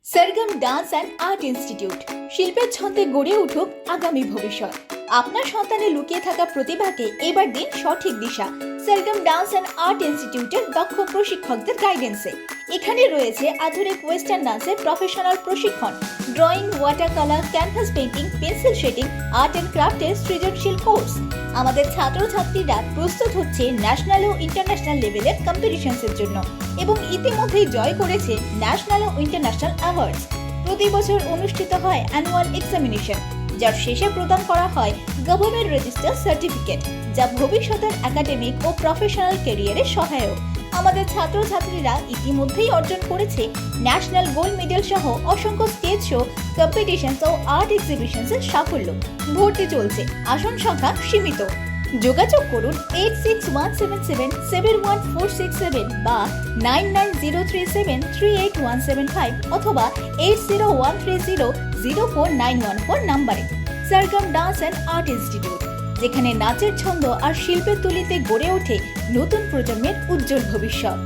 Sargam dance and art institute शिल्पेर छंदे गড়ে উঠুক আগামী ভবিষ্যৎ। আপনার সন্তানের লুকিয়ে থাকা প্রতিভাকে এবার দিন সঠিক দিশা सरगम डांस एंड आर्ट ইনস্টিটিউটের দক্ষ প্রশিক্ষকদের গাইডেন্সে। এখানে রয়েছে আধুনিক ওয়েস্টার্ন ডান্সের প্রফেশনাল প্রশিক্ষণ, drawing, water colour, canvas painting, pencil shading, art and ক্রাফটের সৃজনশীল কোর্স। আমাদের ছাত্রছাত্রীরা প্রস্তুত হচ্ছে ন্যাশনাল ও ইন্টারন্যাশনাল লেভেলের কম্পিটিশনসের জন্য এবং ইতিমধ্যেই জয় করেছে ন্যাশনাল ও ইন্টারন্যাশনাল অ্যাওয়ার্ডস। প্রতি বছর অনুষ্ঠিত হয় অ্যানুয়াল এক্সামিনেশন, যার শেষে প্রদান করা হয় গভর্নমেন্ট রেজিস্টার সার্টিফিকেট, যা ভবিষ্যতের একাডেমিক ও প্রফেশনাল ক্যারিয়ারে সহায়ক। আমাদের ছাত্রছাত্রীরা ইতিমধ্যেই অর্জন করেছে ন্যাশনাল গোল্ড মেডেল সহ অসংখ্য স্টেজ শো, কম্পিটিশনস ও আর্ট এক্সিবিশনসের সাফল্য। ভর্তি চলছে, আসন সংখ্যা সীমিত। যোগাযোগ করুন 8617777147 বা 9903738175 অথবা 8013004914 নম্বরে। सरगम डांस एंड आर्ट ইনস্টিটিউট, যেখানে নাচের ছন্দ আর শিল্পের তুলিতে গড়ে ওঠে নতুন প্রজন্মের উজ্জ্বল ভবিষ্যৎ।